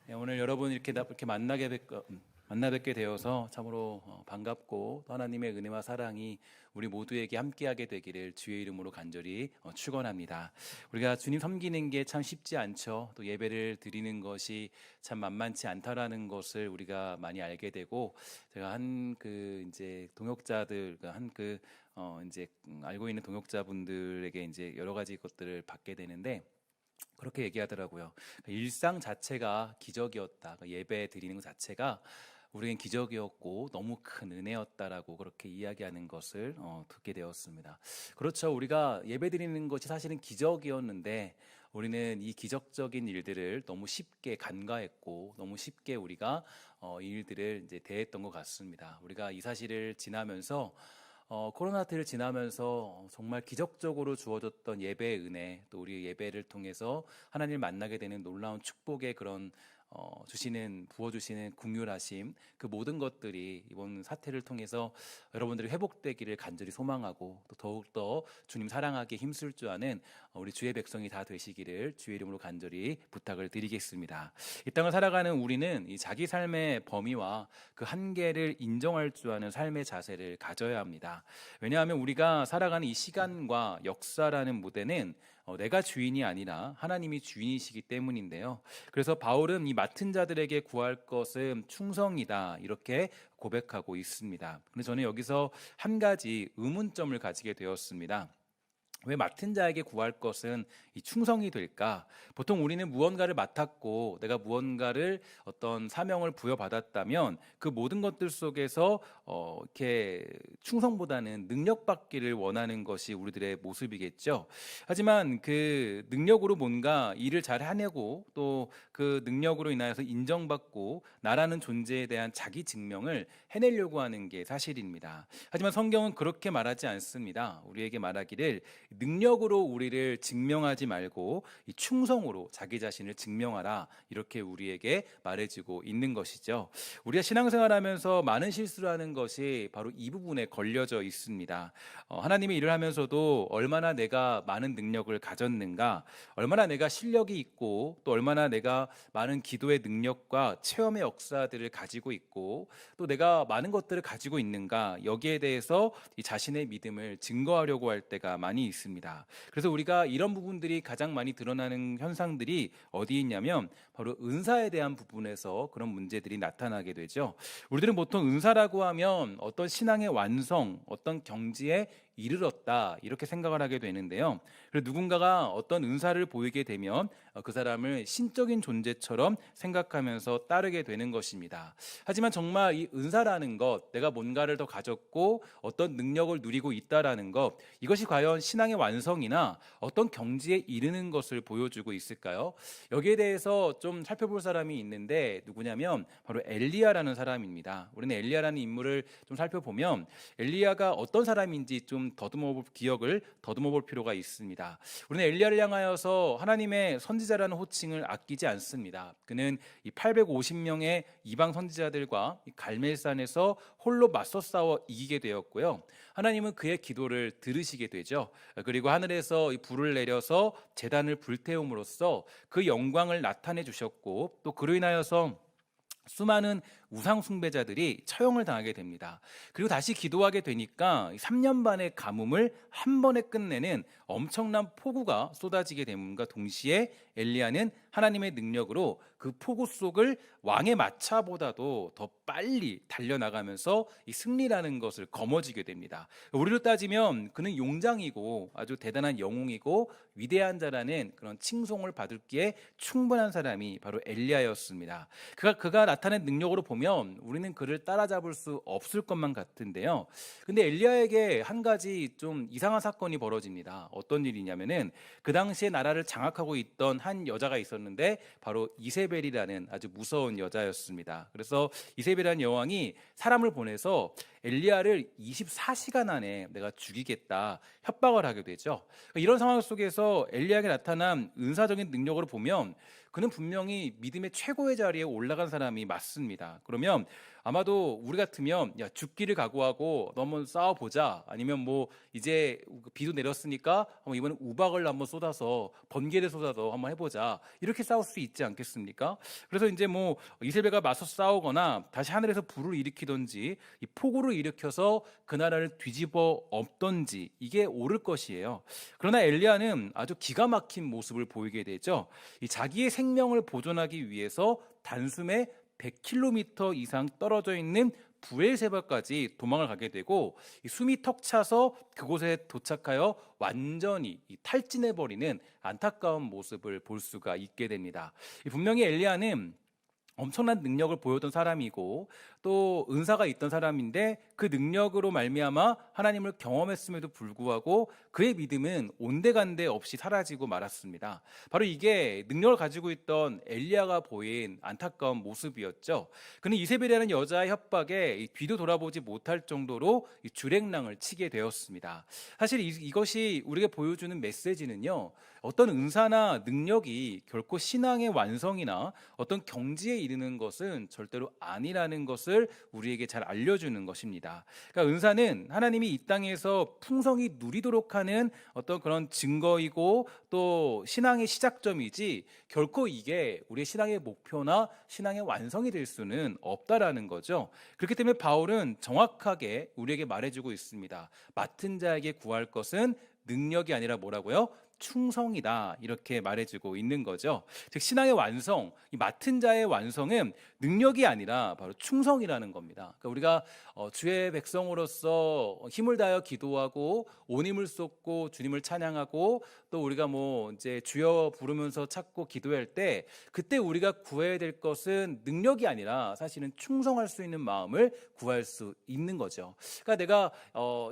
네, 오늘 여러분 이렇게 만나 뵙게 되어서 참으로 반갑고 또 하나님의 은혜와 사랑이 우리 모두에게 함께하게 되기를 주의 이름으로 간절히 축원합니다. 우리가 주님 섬기는 게 참 쉽지 않죠. 또 예배를 드리는 것이 참 만만치 않다라는 것을 우리가 많이 알게 되고, 제가 한 그 이제 동역자들 이제 알고 있는 동역자분들에게 이제 여러 가지 것들을 받게 되는데, 그렇게 얘기하더라고요. 일상 자체가 기적이었다. 예배 드리는 것 자체가 우리는 기적이었고 너무 큰 은혜였다라고 그렇게 이야기하는 것을 듣게 되었습니다. 그렇죠. 우리가 예배 드리는 것이 사실은 기적이었는데, 우리는 이 기적적인 일들을 너무 쉽게 간과했고 너무 쉽게 우리가 이 일들을 이제 대했던 것 같습니다. 우리가 이 사실을 지나면서 코로나 때를 지나면서 정말 기적적으로 주어졌던 예배의 은혜, 또 우리 예배를 통해서 하나님을 만나게 되는 놀라운 축복의 그런 부어주시는 긍휼하심, 그 모든 것들이 이번 사태를 통해서 여러분들이 회복되기를 간절히 소망하고, 또 더욱더 주님 사랑하기에 힘쓸 줄 아는 우리 주의 백성이 다 되시기를 주의 이름으로 간절히 부탁을 드리겠습니다. 이 땅을 살아가는 우리는 이 자기 삶의 범위와 그 한계를 인정할 줄 아는 삶의 자세를 가져야 합니다. 왜냐하면 우리가 살아가는 이 시간과 역사라는 무대는 내가 주인이 아니라 하나님이 주인이시기 때문인데요. 그래서 바울은 이 맡은 자들에게 구할 것은 충성이다, 이렇게 고백하고 있습니다. 근데 저는 여기서 한 가지 의문점을 가지게 되었습니다. 왜 맡은 자에게 구할 것은 이 충성이 될까? 보통 우리는 무언가를 맡았고 내가 무언가를 어떤 사명을 부여받았다면 그 모든 것들 속에서 이렇게 충성보다는 능력받기를 원하는 것이 우리들의 모습이겠죠. 하지만 그 능력으로 뭔가 일을 잘 해내고 또 그 능력으로 인하여서 인정받고 나라는 존재에 대한 자기 증명을 해내려고 하는 게 사실입니다. 하지만 성경은 그렇게 말하지 않습니다. 우리에게 말하기를 능력으로 우리를 증명하지 말고 이 충성으로 자기 자신을 증명하라, 이렇게 우리에게 말해주고 있는 것이죠. 우리가 신앙생활하면서 많은 실수를 하는 것이 바로 이 부분에 걸려져 있습니다. 하나님의 일을 하면서도 얼마나 내가 많은 능력을 가졌는가, 얼마나 내가 실력이 있고 또 얼마나 내가 많은 기도의 능력과 체험의 역사들을 가지고 있고 또 내가 많은 것들을 가지고 있는가, 여기에 대해서 이 자신의 믿음을 증거하려고 할 때가 많이 있습니다. 그래서 우리가 이런 부분들이 가장 많이 드러나는 현상들이 어디 있냐면 바로 은사에 대한 부분에서 그런 문제들이 나타나게 되죠. 우리들은 보통 은사라고 하면 어떤 신앙의 완성, 어떤 경지에 이르렀다, 이렇게 생각을 하게 되는데요. 그리고 누군가가 어떤 은사를 보이게 되면 그 사람을 신적인 존재처럼 생각하면서 따르게 되는 것입니다. 하지만 정말 이 은사라는 것, 내가 뭔가를 더 가졌고 어떤 능력을 누리고 있다라는 것, 이것이 과연 신앙의 완성이나 어떤 경지에 이르는 것을 보여주고 있을까요? 여기에 대해서 좀 살펴볼 사람이 있는데 누구냐면 바로 엘리야라는 사람입니다. 우리는 엘리야라는 인물을 좀 살펴보면 엘리야가 어떤 사람인지 좀 기억을 더듬어 볼 필요가 있습니다. 우리는 엘리야를 향하여서 하나님의 선지자라는 호칭을 아끼지 않습니다. 그는 이 850명의 이방 선지자들과 이 갈멜산에서 홀로 맞서 싸워 이기게 되었고요. 하나님은 그의 기도를 들으시게 되죠. 그리고 하늘에서 이 불을 내려서 제단을 불태움으로써 그 영광을 나타내 주셨고, 또 그로 인하여서 수많은 우상 숭배자들이 처형을 당하게 됩니다. 그리고 다시 기도하게 되니까 3년 반의 가뭄을 한 번에 끝내는 엄청난 폭우가 쏟아지게 됨과 동시에 엘리야는 하나님의 능력으로 그 폭우 속을 왕의 마차보다도 더 빨리 달려나가면서 이 승리라는 것을 거머쥐게 됩니다. 우리로 따지면 그는 용장이고 아주 대단한 영웅이고 위대한 자라는 그런 칭송을 받을기에 충분한 사람이 바로 엘리야였습니다. 그가 나타낸 능력으로 보면 우리는 그를 따라잡을 수 없을 것만 같은데요. 근데 엘리야에게 한 가지 좀 이상한 사건이 벌어집니다. 어떤 일이냐면은 그 당시에 나라를 장악하고 있던 한 여자가 있었는데 바로 이세벨이라는 아주 무서운 여자였습니다. 그래서 이세벨이라는 여왕이 사람을 보내서 엘리야를 24시간 안에 내가 죽이겠다 협박을 하게 되죠. 이런 상황 속에서 엘리야에게 나타난 은사적인 능력으로 보면 그는 분명히 믿음의 최고의 자리에 올라간 사람이 맞습니다. 그러면 아마도 우리 같으면 야 죽기를 각오하고 너 한번 싸워보자, 아니면 뭐 이제 비도 내렸으니까 한번 이번에 우박을 한번 쏟아서 번개를 쏟아서 한번 해보자, 이렇게 싸울 수 있지 않겠습니까? 그래서 이제 뭐 이세벨과 맞서 싸우거나 다시 하늘에서 불을 일으키든지 이 폭우를 일으켜서 그 나라를 뒤집어 엎던지 이게 옳을 것이에요. 그러나 엘리야는 아주 기가 막힌 모습을 보이게 되죠. 이 자기의 생명을 보존하기 위해서 단숨에 100km 이상 떨어져 있는 부엘세바까지 도망을 가게 되고 숨이 턱 차서 그곳에 도착하여 완전히 탈진해버리는 안타까운 모습을 볼 수가 있게 됩니다. 분명히 엘리야는 엄청난 능력을 보였던 사람이고 또 은사가 있던 사람인데 그 능력으로 말미암아 하나님을 경험했음에도 불구하고 그의 믿음은 온데간데 없이 사라지고 말았습니다. 바로 이게 능력을 가지고 있던 엘리야가 보인 안타까운 모습이었죠. 그는 이세벨이라는 여자의 협박에 뒤도 돌아보지 못할 정도로 주랭랑을 치게 되었습니다. 사실 이것이 우리에게 보여주는 메시지는요, 어떤 은사나 능력이 결코 신앙의 완성이나 어떤 경지에 이르는 것은 절대로 아니라는 것을 우리에게 잘 알려주는 것입니다. 그러니까 은사는 하나님이 이 땅에서 풍성히 누리도록 하는 어떤 그런 증거이고 또 신앙의 시작점이지 결코 이게 우리의 신앙의 목표나 신앙의 완성이 될 수는 없다라는 거죠. 그렇기 때문에 바울은 정확하게 우리에게 말해주고 있습니다. 맡은 자에게 구할 것은 능력이 아니라 뭐라고요? 충성이다, 이렇게 말해주고 있는 거죠. 즉 신앙의 완성, 이 맡은 자의 완성은 능력이 아니라 바로 충성이라는 겁니다. 그러니까 우리가 주의 백성으로서 힘을 다하여 기도하고 온 힘을 쏟고 주님을 찬양하고 또 우리가 뭐 이제 주여 부르면서 찾고 기도할 때 그때 우리가 구해야 될 것은 능력이 아니라 사실은 충성할 수 있는 마음을 구할 수 있는 거죠. 그러니까 내가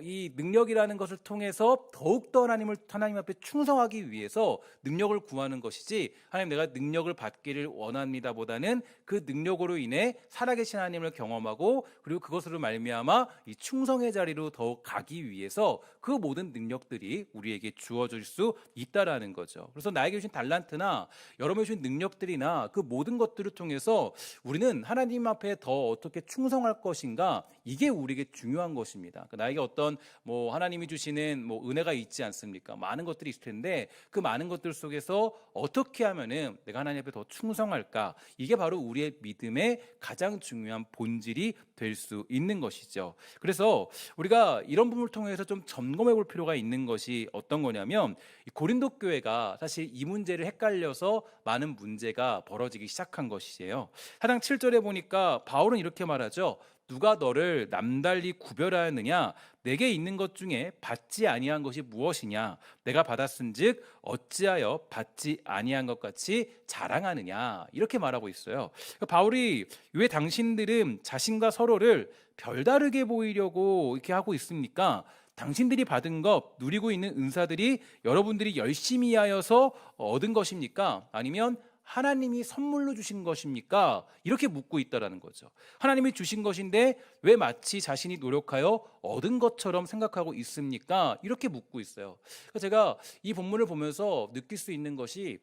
이 능력이라는 것을 통해서 더욱더 하나님 앞에 충성하기 위해서 능력을 구하는 것이지, 하나님 내가 능력을 받기를 원합니다 보다는 그 능력으로 인해 살아계신 하나님을 경험하고 그리고 그것으로 말미암아 이 충성의 자리로 더욱 가기 위해서 그 모든 능력들이 우리에게 주어질 수 있다라는 거죠. 그래서 나에게 주신 달란트나 여러분에게 주신 능력들이나 그 모든 것들을 통해서 우리는 하나님 앞에 더 어떻게 충성할 것인가, 이게 우리에게 중요한 것입니다. 그러니까 나에게 어떤 뭐 하나님이 주시는 뭐 은혜가 있지 않습니까? 많은 것들이 있을 텐데 그 많은 것들 속에서 어떻게 하면은 내가 하나님 앞에 더 충성할까, 이게 바로 우리의 믿음의 가장 중요한 본질이 될 수 있는 것이죠. 그래서 우리가 이런 부분을 통해서 좀 점검해 볼 필요가 있는 것이 어떤 거냐면, 고린도 교회가 사실 이 문제를 헷갈려서 많은 문제가 벌어지기 시작한 것이에요. 4장 7절에 보니까 바울은 이렇게 말하죠. 누가 너를 남달리 구별하였느냐? 내게 있는 것 중에 받지 아니한 것이 무엇이냐? 내가 받았은즉 어찌하여 받지 아니한 것 같이 자랑하느냐? 이렇게 말하고 있어요. 바울이 왜 당신들은 자신과 서로를 별다르게 보이려고 이렇게 하고 있습니까? 당신들이 받은 것, 누리고 있는 은사들이 여러분들이 열심히 하여서 얻은 것입니까? 아니면 하나님이 선물로 주신 것입니까? 이렇게 묻고 있다라는 거죠. 하나님이 주신 것인데 왜 마치 자신이 노력하여 얻은 것처럼 생각하고 있습니까? 이렇게 묻고 있어요. 제가 이 본문을 보면서 느낄 수 있는 것이,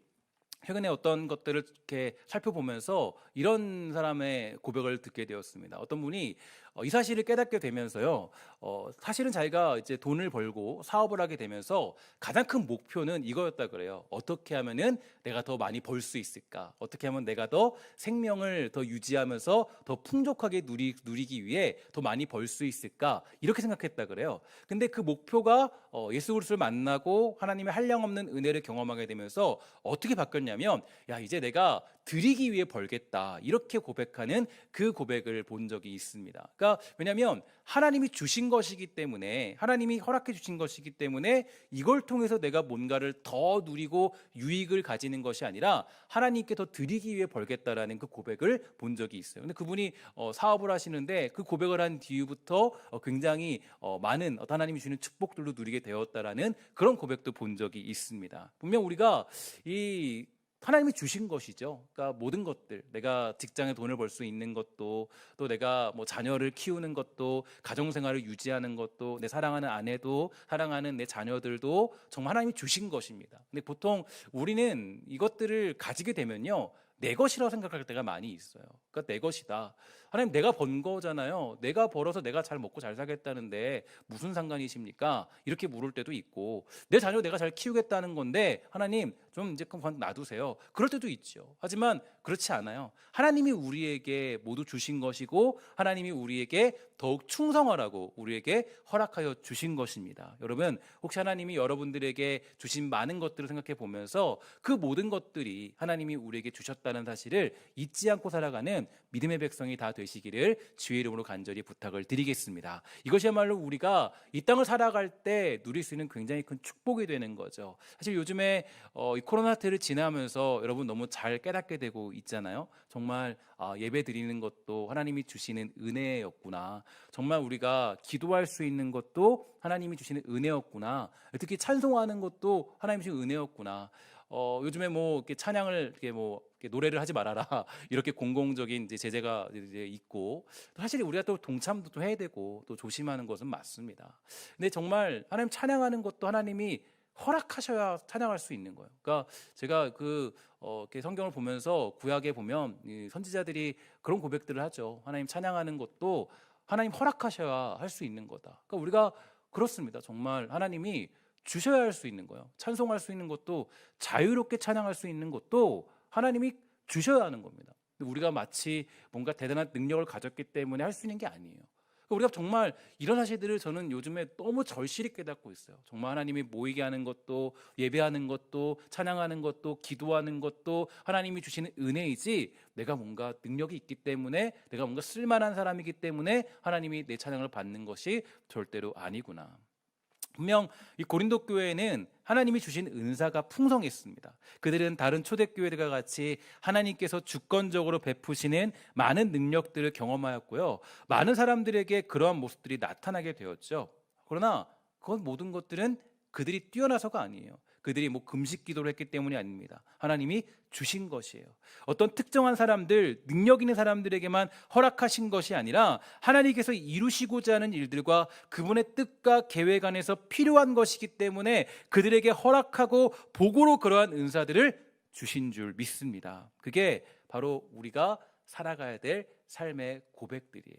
최근에 어떤 것들을 이렇게 살펴보면서 이런 사람의 고백을 듣게 되었습니다. 어떤 분이 이 사실을 깨닫게 되면서요, 사실은 자기가 이제 돈을 벌고 사업을 하게 되면서 가장 큰 목표는 이거였다 그래요. 어떻게 하면은 내가 더 많이 벌 수 있을까? 어떻게 하면 내가 더 생명을 더 유지하면서 더 풍족하게 누리기 위해 더 많이 벌 수 있을까? 이렇게 생각했다 그래요. 근데 그 목표가 예수 그리스도를 만나고 하나님의 한량없는 은혜를 경험하게 되면서 어떻게 바뀌었냐면, 야 이제 내가 드리기 위해 벌겠다, 이렇게 고백하는 그 고백을 본 적이 있습니다. 그러니까 왜냐하면 하나님이 주신 것이기 때문에, 하나님이 허락해 주신 것이기 때문에 이걸 통해서 내가 뭔가를 더 누리고 유익을 가지는 것이 아니라 하나님께 더 드리기 위해 벌겠다라는 그 고백을 본 적이 있어요. 근데 그분이 사업을 하시는데 그 고백을 한 뒤부터 굉장히 많은 하나님이 주는 축복들도 누리게 되었다라는 그런 고백도 본 적이 있습니다. 분명 우리가 이 하나님이 주신 것이죠. 그러니까 모든 것들, 내가 직장에 돈을 벌 수 있는 것도, 또 내가 뭐 자녀를 키우는 것도, 가정생활을 유지하는 것도, 내 사랑하는 아내도, 사랑하는 내 자녀들도 정말 하나님이 주신 것입니다. 근데 보통 우리는 이것들을 가지게 되면요, 내 것이라고 생각할 때가 많이 있어요. 그러니까 내 것이다. 하나님, 내가 번 거잖아요. 내가 벌어서 내가 잘 먹고 잘 살겠다는데 무슨 상관이십니까? 이렇게 물을 때도 있고, 내 자녀 내가 잘 키우겠다는 건데 하나님 좀 이제 그만 놔두세요. 그럴 때도 있죠. 하지만 그렇지 않아요. 하나님이 우리에게 모두 주신 것이고 하나님이 우리에게 더욱 충성하라고 우리에게 허락하여 주신 것입니다. 여러분, 혹시 하나님이 여러분들에게 주신 많은 것들을 생각해 보면서 그 모든 것들이 하나님이 우리에게 주셨다는 사실을 잊지 않고 살아가는 믿음의 백성이 다 되시기를 주의 이름으로 간절히 부탁을 드리겠습니다. 이것이야말로 우리가 이 땅을 살아갈 때 누릴 수 있는 굉장히 큰 축복이 되는 거죠. 사실 요즘에 이 코로나 사태를 지나면서 여러분 너무 잘 깨닫게 되고 있잖아요. 정말 예배 드리는 것도 하나님이 주시는 은혜였구나. 정말 우리가 기도할 수 있는 것도 하나님이 주시는 은혜였구나. 특히 찬송하는 것도 하나님이 주신 은혜였구나. 요즘에 뭐 이렇게 찬양을 이렇게 노래를 하지 말아라 이렇게 공공적인 이제 제재가 이제 있고, 사실 우리가 또 동참도 또 해야 되고 또 조심하는 것은 맞습니다. 근데 정말 하나님 찬양하는 것도 하나님이 허락하셔야 찬양할 수 있는 거예요. 그러니까 제가 이렇게 성경을 보면서 구약에 보면 이 선지자들이 그런 고백들을 하죠. 하나님 찬양하는 것도 하나님 허락하셔야 할 수 있는 거다. 그러니까 우리가 그렇습니다. 정말 하나님이 주셔야 할 수 있는 거예요. 찬송할 수 있는 것도, 자유롭게 찬양할 수 있는 것도 하나님이 주셔야 하는 겁니다. 우리가 마치 뭔가 대단한 능력을 가졌기 때문에 할 수 있는 게 아니에요. 우리가 정말 이런 사실들을 저는 요즘에 너무 절실히 깨닫고 있어요. 정말 하나님이 모이게 하는 것도, 예배하는 것도, 찬양하는 것도, 기도하는 것도 하나님이 주시는 은혜이지, 내가 뭔가 능력이 있기 때문에, 내가 뭔가 쓸만한 사람이기 때문에 하나님이 내 찬양을 받는 것이 절대로 아니구나. 분명 이 고린도 교회에는 하나님이 주신 은사가 풍성했습니다. 그들은 다른 초대교회들과 같이 하나님께서 주권적으로 베푸시는 많은 능력들을 경험하였고요, 많은 사람들에게 그러한 모습들이 나타나게 되었죠. 그러나 그건 모든 것들은 그들이 뛰어나서가 아니에요. 그들이 뭐 금식 기도를 했기 때문이 아닙니다. 하나님이 주신 것이에요. 어떤 특정한 사람들, 능력 있는 사람들에게만 허락하신 것이 아니라 하나님께서 이루시고자 하는 일들과 그분의 뜻과 계획 안에서 필요한 것이기 때문에 그들에게 허락하고 복으로 그러한 은사들을 주신 줄 믿습니다. 그게 바로 우리가 살아가야 될 삶의 고백들이에요.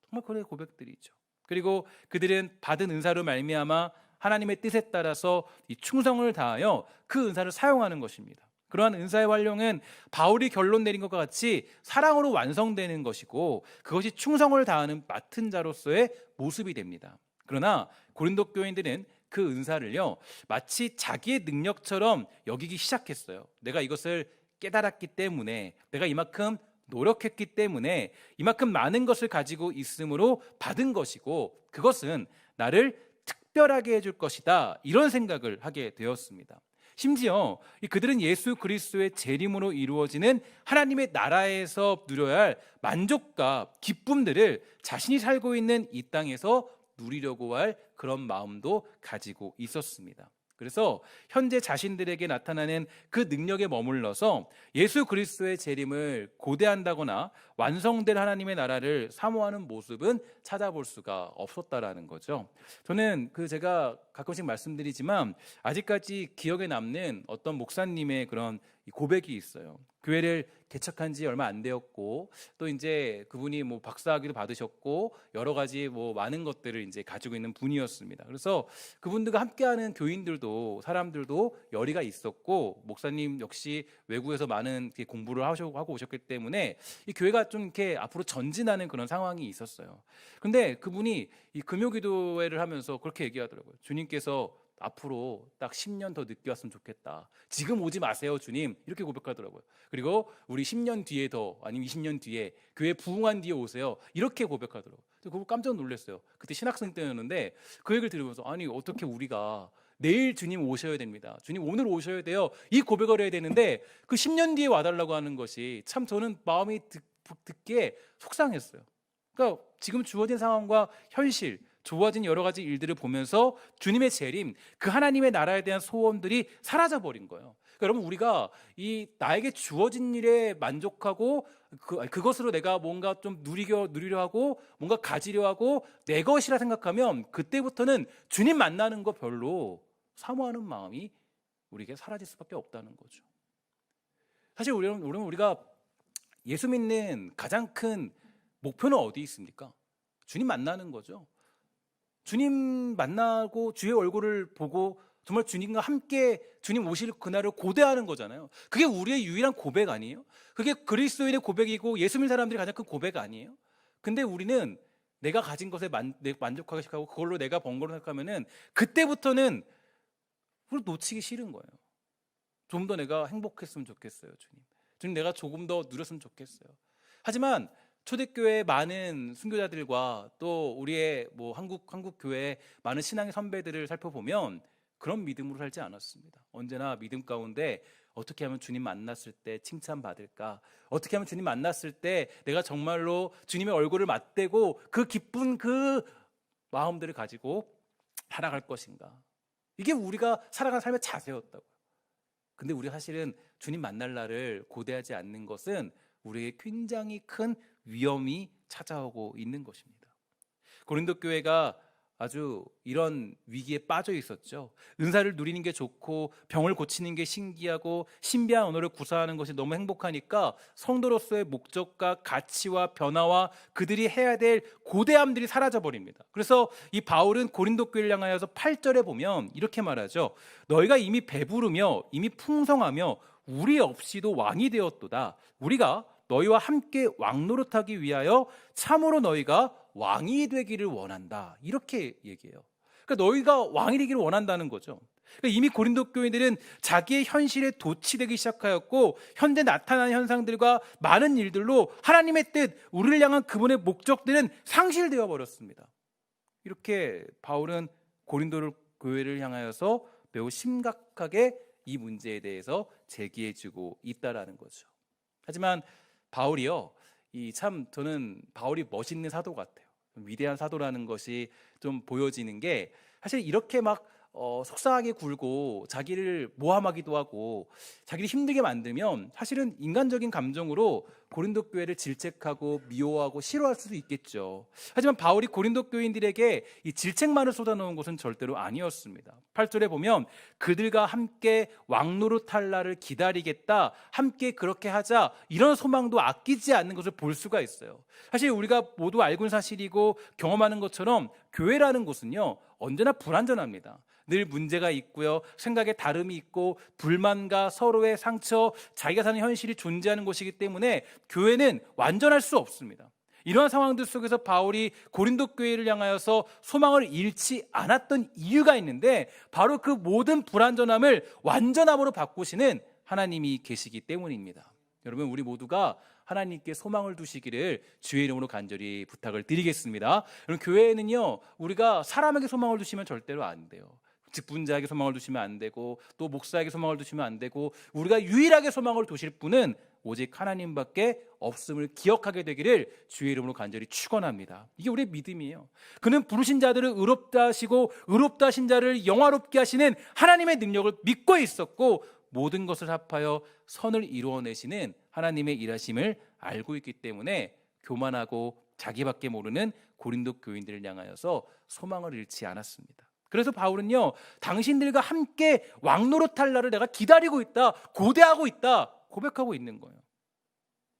정말 그런 고백들이죠. 그리고 그들은 받은 은사로 말미암아 하나님의 뜻에 따라서 이 충성을 다하여 그 은사를 사용하는 것입니다. 그러한 은사의 활용은 바울이 결론 내린 것과 같이 사랑으로 완성되는 것이고, 그것이 충성을 다하는 맡은 자로서의 모습이 됩니다. 그러나 고린도 교인들은 그 은사를요, 마치 자기의 능력처럼 여기기 시작했어요. 내가 이것을 깨달았기 때문에, 내가 이만큼 노력했기 때문에, 이만큼 많은 것을 가지고 있으므로 받은 것이고, 그것은 나를 특별하게 해줄 것이다, 이런 생각을 하게 되었습니다. 심지어 그들은 예수 그리스도의 재림으로 이루어지는 하나님의 나라에서 누려야 할 만족과 기쁨들을 자신이 살고 있는 이 땅에서 누리려고 할 그런 마음도 가지고 있었습니다. 그래서 현재 자신들에게 나타나는 그 능력에 머물러서 예수 그리스도의 재림을 고대한다거나 완성될 하나님의 나라를 사모하는 모습은 찾아볼 수가 없었다라는 거죠. 저는 제가 가끔씩 말씀드리지만 아직까지 기억에 남는 어떤 목사님의 그런 고백이 있어요. 교회를 개척한 지 얼마 안 되었고, 또 이제 그분이 뭐 박사학위도 받으셨고 여러 가지 뭐 많은 것들을 이제 가지고 있는 분이었습니다. 그래서 그분들과 함께하는 교인들도, 사람들도 열의가 있었고, 목사님 역시 외국에서 많은 공부를 하고 오셨기 때문에 이 교회가 좀 이렇게 앞으로 전진하는 그런 상황이 있었어요. 근데 그분이 이 금요기도회를 하면서 그렇게 얘기하더라고요. 주님께서 앞으로 딱 10년 더 늦게 왔으면 좋겠다. 지금 오지 마세요, 주님. 이렇게 고백하더라고요. 그리고 우리 10년 뒤에 아니면 20년 뒤에 교회 부흥한 뒤에 오세요. 이렇게 고백하더라고요. 그거 깜짝 놀랐어요. 그때 신학생 때였는데 그 얘기를 들으면서, 아니 어떻게 우리가 내일 주님 오셔야 됩니다, 주님 오늘 오셔야 돼요, 이 고백을 해야 되는데 그 10년 뒤에 와달라고 하는 것이 참 저는 마음이 듣기에 속상했어요. 그러니까 지금 주어진 상황과 현실, 주어진 여러 가지 일들을 보면서 주님의 재림, 그 하나님의 나라에 대한 소원들이 사라져 버린 거예요. 그러니까 여러분, 우리가 이 나에게 주어진 일에 만족하고 그것으로 내가 뭔가 좀 누리려 하고 뭔가 가지려 하고 내 것이라 생각하면 그때부터는 주님 만나는 거 별로 사모하는 마음이 우리에게 사라질 수밖에 없다는 거죠. 사실 우리가 예수 믿는 가장 큰 목표는 어디 있습니까? 주님 만나는 거죠. 주님 만나고 주의 얼굴을 보고 정말 주님과 함께 주님 오실 그날을 고대하는 거잖아요. 그게 우리의 유일한 고백 아니에요? 그게 그리스도인의 고백이고 예수 믿는 사람들이 가장 큰 고백 아니에요? 근데 우리는 내가 가진 것에 만족하기 시작하고 그걸로 내가 번 거로 생각하면은 그때부터는 그걸 놓치기 싫은 거예요. 좀 더 내가 행복했으면 좋겠어요, 주님. 주님, 내가 조금 더 누렸으면 좋겠어요. 하지만 초대교회 많은 순교자들과 또 우리의 한국 교회 많은 신앙의 선배들을 살펴보면 그런 믿음으로 살지 않았습니다. 언제나 믿음 가운데 어떻게 하면 주님 만났을 때 칭찬받을까? 어떻게 하면 주님 만났을 때 내가 정말로 주님의 얼굴을 맞대고 그 기쁜 그 마음들을 가지고 살아갈 것인가? 이게 우리가 살아가는 삶의 자세였다고요. 근데 우리가 사실은 주님 만날 날을 고대하지 않는 것은 우리에게 굉장히 큰 위험이 찾아오고 있는 것입니다. 고린도 교회가 아주 이런 위기에 빠져 있었죠. 은사를 누리는 게 좋고 병을 고치는 게 신기하고 신비한 언어를 구사하는 것이 너무 행복하니까 성도로서의 목적과 가치와 변화와 그들이 해야 될 고대함들이 사라져 버립니다. 그래서 이 바울은 고린도 교회를 향하여서 8절에 보면 이렇게 말하죠. 너희가 이미 배부르며 이미 풍성하며 우리 없이도 왕이 되었도다. 우리가 너희와 함께 왕노릇하기 위하여 참으로 너희가 왕이 되기를 원한다. 이렇게 얘기해요. 그러니까 너희가 왕이 되기를 원한다는 거죠. 그러니까 이미 고린도 교인들은 자기의 현실에 도취되기 시작하였고 현재 나타나는 현상들과 많은 일들로 하나님의 뜻, 우리를 향한 그분의 목적들은 상실되어 버렸습니다. 이렇게 바울은 고린도 교회를 향하여서 매우 심각하게 이 문제에 대해서 제기해주고 있다라는 거죠. 하지만 바울이요, 저는 바울이 멋있는 사도 같아요. 위대한 사도라는 것이 좀 보여지는 게 사실 이렇게 막 속상하게 굴고 자기를 모함하기도 하고 자기를 힘들게 만들면 사실은 인간적인 감정으로 고린도 교회를 질책하고 미워하고 싫어할 수도 있겠죠. 하지만 바울이 고린도 교인들에게 이 질책만을 쏟아놓은 것은 절대로 아니었습니다. 8절에 보면 그들과 함께 왕노릇할 날을 기다리겠다, 함께 그렇게 하자, 이런 소망도 아끼지 않는 것을 볼 수가 있어요. 사실 우리가 모두 알고 있는 사실이고 경험하는 것처럼 교회라는 곳은요 언제나 불완전합니다. 늘 문제가 있고요, 생각에 다름이 있고 불만과 서로의 상처, 자기가 사는 현실이 존재하는 곳이기 때문에 교회는 완전할 수 없습니다. 이러한 상황들 속에서 바울이 고린도 교회를 향하여서 소망을 잃지 않았던 이유가 있는데 바로 그 모든 불완전함을 완전함으로 바꾸시는 하나님이 계시기 때문입니다. 여러분, 우리 모두가 하나님께 소망을 두시기를 주의 이름으로 간절히 부탁을 드리겠습니다. 여러분, 교회에는요 우리가 사람에게 소망을 두시면 절대로 안 돼요. 직분자에게 소망을 두시면 안 되고 또 목사에게 소망을 두시면 안 되고 우리가 유일하게 소망을 두실 분은 오직 하나님밖에 없음을 기억하게 되기를 주의 이름으로 간절히 축원합니다. 이게 우리의 믿음이에요. 그는 부르신 자들을 의롭다 하시고 의롭다 하신 자를 영화롭게 하시는 하나님의 능력을 믿고 있었고 모든 것을 합하여 선을 이루어내시는 하나님의 일하심을 알고 있기 때문에 교만하고 자기밖에 모르는 고린도 교인들을 향하여서 소망을 잃지 않았습니다. 그래서 바울은요 당신들과 함께 왕노릇할 날을 내가 기다리고 있다, 고대하고 있다 고백하고 있는 거예요.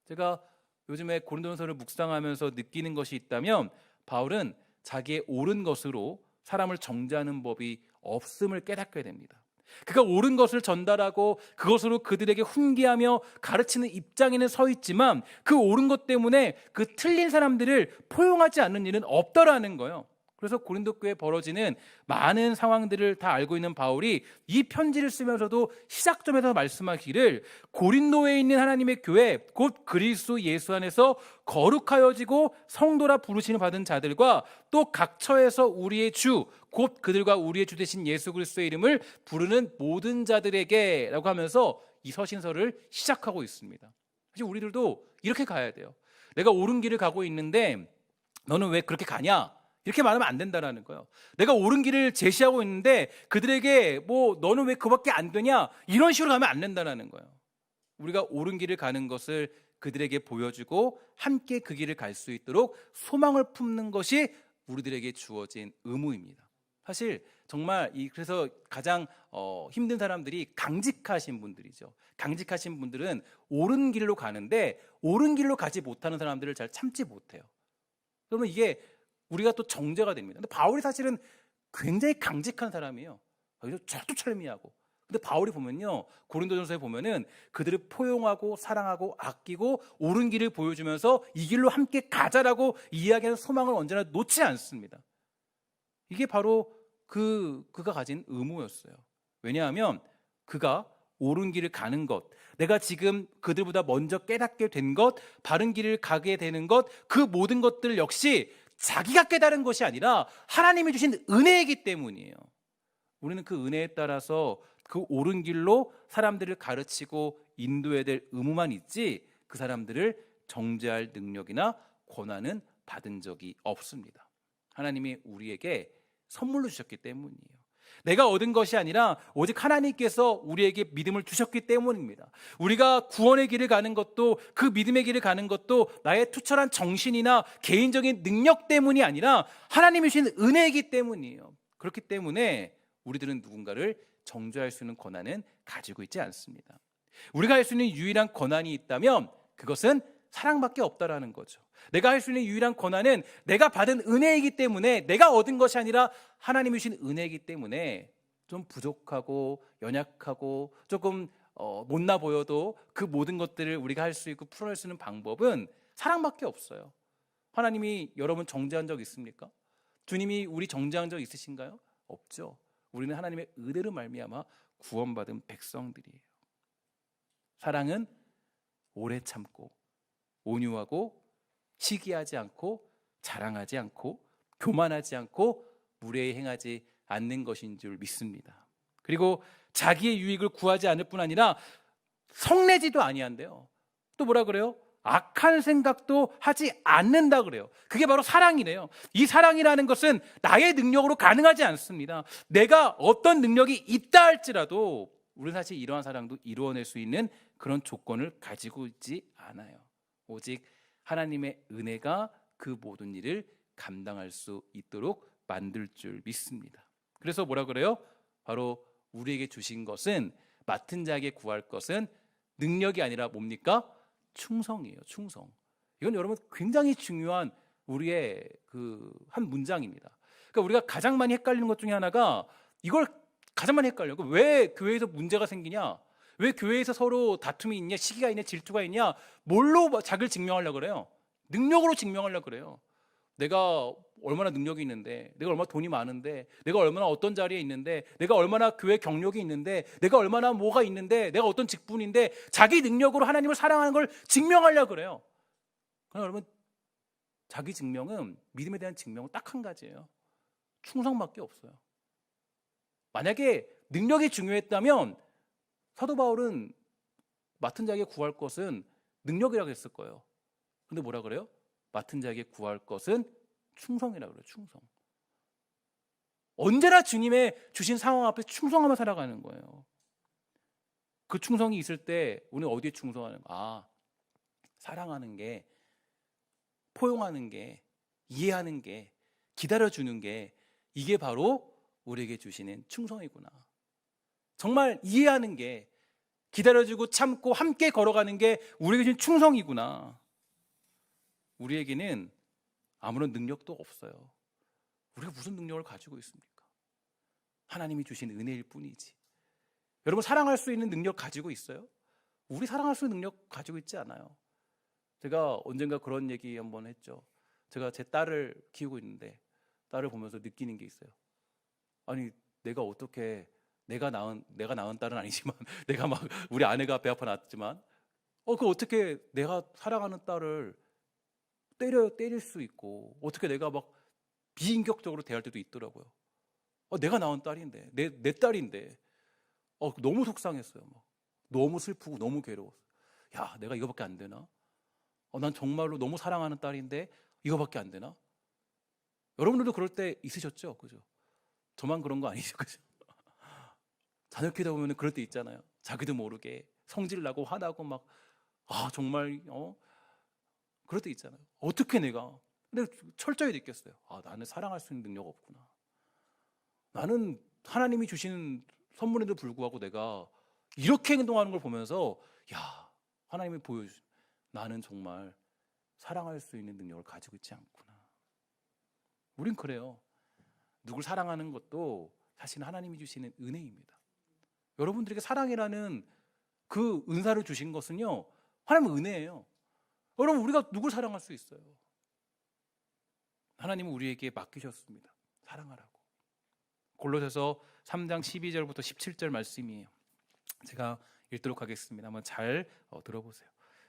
제가 요즘에 고린도전서를 묵상하면서 느끼는 것이 있다면 바울은 자기의 옳은 것으로 사람을 정죄하는 법이 없음을 깨닫게 됩니다. 그가 옳은 것을 전달하고 그것으로 그들에게 훈계하며 가르치는 입장에는 서 있지만 그 옳은 것 때문에 그 틀린 사람들을 포용하지 않는 일은 없더라는 거예요. 그래서 고린도 교회에 벌어지는 많은 상황들을 다 알고 있는 바울이 이 편지를 쓰면서도 시작점에서 말씀하기를 고린도에 있는 하나님의 교회 곧 그리스도 예수 안에서 거룩하여지고 성도라 부르심을 받은 자들과 또 각 처에서 우리의 주 곧 그들과 우리의 주 되신 예수 그리스도의 이름을 부르는 모든 자들에게 라고 하면서 이 서신서를 시작하고 있습니다. 사실 우리들도 이렇게 가야 돼요. 내가 옳은 길을 가고 있는데 너는 왜 그렇게 가냐? 이렇게 말하면 안 된다는 거예요. 내가 옳은 길을 제시하고 있는데 그들에게 너는 왜 그밖에 안 되냐? 이런 식으로 가면 안 된다는 거예요. 우리가 옳은 길을 가는 것을 그들에게 보여주고 함께 그 길을 갈 수 있도록 소망을 품는 것이 우리들에게 주어진 의무입니다. 사실 정말 그래서 가장 힘든 사람들이 강직하신 분들이죠. 강직하신 분들은 옳은 길로 가는데 옳은 길로 가지 못하는 사람들을 잘 참지 못해요. 그러면 이게 우리가 또 정죄가 됩니다. 근데 바울이 사실은 굉장히 강직한 사람이에요. 그래서 철두철미하고. 근데 바울이 보면요, 고린도전서에 보면은 그들을 포용하고 사랑하고 아끼고 옳은 길을 보여주면서 이 길로 함께 가자라고 이야기하는 소망을 언제나 놓지 않습니다. 이게 바로 그가 가진 의무였어요. 왜냐하면 그가 옳은 길을 가는 것, 내가 지금 그들보다 먼저 깨닫게 된 것, 바른 길을 가게 되는 것, 그 모든 것들 역시 자기가 깨달은 것이 아니라 하나님이 주신 은혜이기 때문이에요. 우리는 그 은혜에 따라서 그 옳은 길로 사람들을 가르치고 인도해야 될 의무만 있지 그 사람들을 정죄할 능력이나 권한은 받은 적이 없습니다. 하나님이 우리에게 선물로 주셨기 때문이에요. 내가 얻은 것이 아니라 오직 하나님께서 우리에게 믿음을 주셨기 때문입니다. 우리가 구원의 길을 가는 것도, 그 믿음의 길을 가는 것도 나의 투철한 정신이나 개인적인 능력 때문이 아니라 하나님이 주신 은혜이기 때문이에요. 그렇기 때문에 우리들은 누군가를 정죄할 수 있는 권한은 가지고 있지 않습니다. 우리가 할 수 있는 유일한 권한이 있다면 그것은 사랑밖에 없다라는 거죠. 내가 할 수 있는 유일한 권한은 내가 받은 은혜이기 때문에, 내가 얻은 것이 아니라 하나님이 주신 은혜이기 때문에 좀 부족하고 연약하고 조금 못나 보여도 그 모든 것들을 우리가 할 수 있고 풀어낼 수 있는 방법은 사랑밖에 없어요. 하나님이 여러분 정죄한 적 있습니까? 주님이 우리 정죄한 적 있으신가요? 없죠. 우리는 하나님의 은혜로 말미암아 구원받은 백성들이에요. 사랑은 오래 참고 온유하고 시기하지 않고 자랑하지 않고 교만하지 않고 무례히 행하지 않는 것인 줄 믿습니다. 그리고 자기의 유익을 구하지 않을 뿐 아니라 성내지도 아니한대요. 또 뭐라 그래요? 악한 생각도 하지 않는다 그래요. 그게 바로 사랑이래요. 이 사랑이라는 것은 나의 능력으로 가능하지 않습니다. 내가 어떤 능력이 있다 할지라도 우리는 사실 이러한 사랑도 이루어낼 수 있는 그런 조건을 가지고 있지 않아요. 오직 하나님의 은혜가 그 모든 일을 감당할 수 있도록 만들 줄 믿습니다. 그래서 뭐라 그래요? 바로 우리에게 주신 것은, 맡은 자에게 구할 것은 능력이 아니라 뭡니까? 충성이에요. 충성. 이건 여러분 굉장히 중요한 우리의 한 문장입니다. 그러니까 우리가 가장 많이 헷갈리는 것 중에 하나가, 이걸 가장 많이 헷갈려요. 왜 교회에서 문제가 생기냐? 왜 교회에서 서로 다툼이 있냐? 시기가 있냐? 질투가 있냐? 뭘로 자기를 증명하려고 그래요? 능력으로 증명하려고 그래요. 내가 얼마나 능력이 있는데, 내가 얼마나 돈이 많은데, 내가 얼마나 어떤 자리에 있는데, 내가 얼마나 교회 경력이 있는데, 내가 얼마나 뭐가 있는데, 내가 어떤 직분인데, 자기 능력으로 하나님을 사랑하는 걸 증명하려고 그래요. 그러나 여러분, 자기 증명은, 믿음에 대한 증명은 딱 한 가지예요. 충성밖에 없어요. 만약에 능력이 중요했다면 사도 바울은 맡은 자에게 구할 것은 능력이라고 했을 거예요. 근데 뭐라 그래요? 맡은 자에게 구할 것은 충성이라고 그래요. 충성. 언제나 주님의 주신 상황 앞에 충성하며 살아가는 거예요. 그 충성이 있을 때 우리는 어디에 충성하는 거야? 사랑하는 게, 포용하는 게, 이해하는 게, 기다려주는 게, 이게 바로 우리에게 주시는 충성이구나. 정말 이해하는 게, 기다려주고 참고 함께 걸어가는 게 우리에게 주신 충성이구나. 우리에게는 아무런 능력도 없어요. 우리가 무슨 능력을 가지고 있습니까? 하나님이 주신 은혜일 뿐이지. 여러분, 사랑할 수 있는 능력 가지고 있어요? 우리 사랑할 수 있는 능력 가지고 있지 않아요. 제가 언젠가 그런 얘기 한번 했죠. 제가 제 딸을 키우고 있는데 딸을 보면서 느끼는 게 있어요. 아니, 내가 어떻게, 내가 낳은 딸은 아니지만 내가 막 우리 아내가 배 아파 낳았지만 그 어떻게 내가 사랑하는 딸을 때릴 수 있고, 어떻게 내가 막 비인격적으로 대할 때도 있더라고요. 내가 낳은 딸인데, 내 딸인데, 너무 속상했어요. 막. 너무 슬프고 너무 괴로웠어요. 야, 내가 이거밖에 안 되나? 난 정말로 너무 사랑하는 딸인데 이거밖에 안 되나? 여러분들도 그럴 때 있으셨죠? 그죠? 저만 그런 거 아니죠? 그죠? 자녀 키우다 보면 그럴 때 있잖아요. 자기도 모르게 성질 나고 화나고 막, 정말 그럴 때 있잖아요. 어떻게 내가, 근데 철저히 느꼈어요. 나는 사랑할 수 있는 능력 없구나. 나는 하나님이 주시는 선물에도 불구하고 내가 이렇게 행동하는 걸 보면서 야, 하나님이 보여주신 나는 정말 사랑할 수 있는 능력을 가지고 있지 않구나. 우린 그래요. 누굴 사랑하는 것도 사실 하나님이 주시는 은혜입니다. 여러분들에게 사랑이라는 그 은사를 주신 것은요, 하나님의 은혜예요. 여러분, 우리가 누굴 사랑할 수 있어요? 하나님은 우리에게 맡기셨습니다. 사랑하라고. 골로새서 3장 12절부터 17절 말씀이에요. 제가 읽도록 하겠습니다. 한번 잘 들어보세요.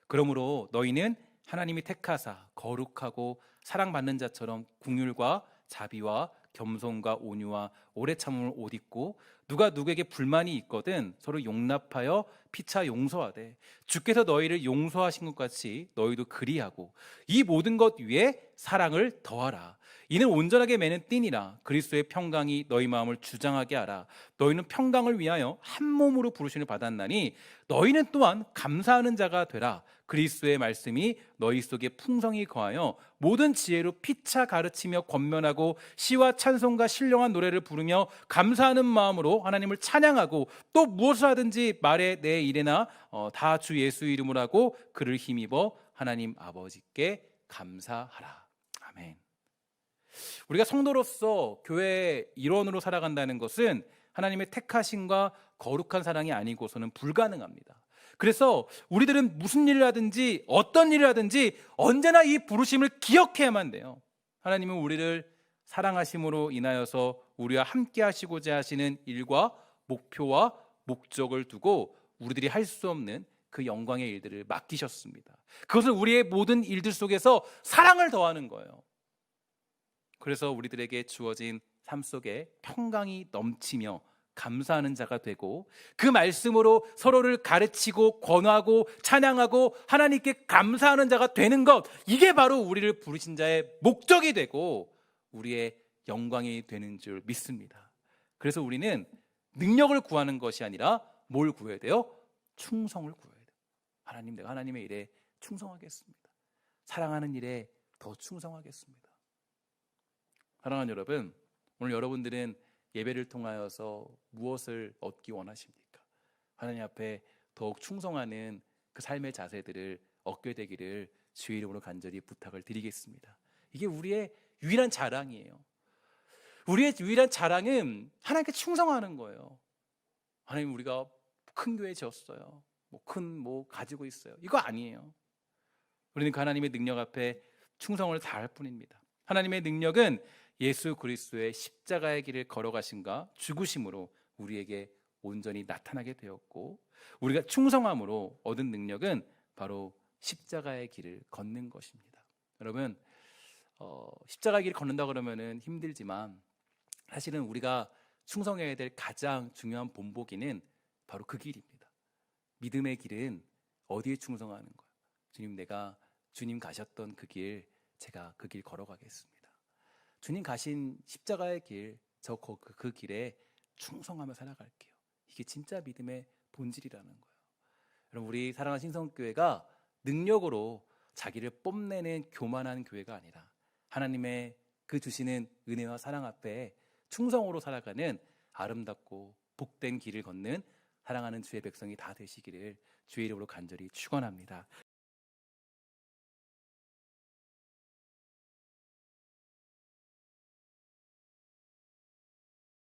그러므로 너희는 하나님이 택하사 거룩하고 사랑받는 자처럼 긍휼과 자비와 겸손과 온유와 오래 참음을 옷 입고 누가 누구에게 불만이 있거든 서로 용납하여 피차 용서하되 주께서 너희를 용서하신 것 같이 너희도 그리하고 이 모든 것 위에 사랑을 더하라. 이는 온전하게 매는 띠니라. 그리스도의 평강이 너희 마음을 주장하게 하라. 너희는 평강을 위하여 한 몸으로 부르심을 받았나니 너희는 또한 감사하는 자가 되라. 그리스도의 말씀이 너희 속에 풍성히 거하여 모든 지혜로 피차 가르치며 권면하고 시와 찬송과 신령한 노래를 부르며 감사하는 마음으로 하나님을 찬양하고 또 무엇을 하든지 말에 내 일에나 다 주 예수 이름으로 하고 그를 힘입어 하나님 아버지께 감사하라. 아멘. 우리가 성도로서 교회의 일원으로 살아간다는 것은 하나님의 택하심과 거룩한 사랑이 아니고서는 불가능합니다. 그래서 우리들은 무슨 일을 하든지 어떤 일을 하든지 언제나 이 부르심을 기억해야만 돼요. 하나님은 우리를 사랑하심으로 인하여서 우리와 함께 하시고자 하시는 일과 목표와 목적을 두고 우리들이 할 수 없는 그 영광의 일들을 맡기셨습니다. 그것은 우리의 모든 일들 속에서 사랑을 더하는 거예요. 그래서 우리들에게 주어진 삶 속에 평강이 넘치며 감사하는 자가 되고 그 말씀으로 서로를 가르치고 권하고 찬양하고 하나님께 감사하는 자가 되는 것, 이게 바로 우리를 부르신 자의 목적이 되고 우리의 영광이 되는 줄 믿습니다. 그래서 우리는 능력을 구하는 것이 아니라 뭘 구해야 돼요? 충성을 구해야 돼요. 하나님, 내가 하나님의 일에 충성하겠습니다. 사랑하는 일에 더 충성하겠습니다. 사랑하는 여러분, 오늘 여러분들은 예배를 통하여서 무엇을 얻기 원하십니까? 하나님 앞에 더욱 충성하는 그 삶의 자세들을 얻게 되기를 주의 이름으로 간절히 부탁을 드리겠습니다. 이게 우리의 유일한 자랑이에요. 우리의 유일한 자랑은 하나님께 충성하는 거예요. 하나님, 우리가 큰 교회 지었어요. 큰 가지고 있어요. 이거 아니에요. 우리는 그 하나님의 능력 앞에 충성을 다할 뿐입니다. 하나님의 능력은 예수 그리스도의 십자가의 길을 걸어가심과 죽으심으로 우리에게 온전히 나타나게 되었고, 우리가 충성함으로 얻은 능력은 바로 십자가의 길을 걷는 것입니다. 여러분, 십자가의 길을 걷는다 그러면은 힘들지만 사실은 우리가 충성해야 될 가장 중요한 본보기는 바로 그 길입니다. 믿음의 길은 어디에 충성하는 거예요? 주님, 내가 주님 가셨던 그 길, 제가 그 길 걸어가겠습니다. 주님 가신 십자가의 길, 저 그 길에 충성하며 살아갈게요. 이게 진짜 믿음의 본질이라는 거예요. 여러분, 우리 사랑하는 신성교회가 능력으로 자기를 뽐내는 교만한 교회가 아니라 하나님의 그 주시는 은혜와 사랑 앞에 충성으로 살아가는 아름답고 복된 길을 걷는 사랑하는 주의 백성이 다 되시기를 주의 이름으로 간절히 축원합니다.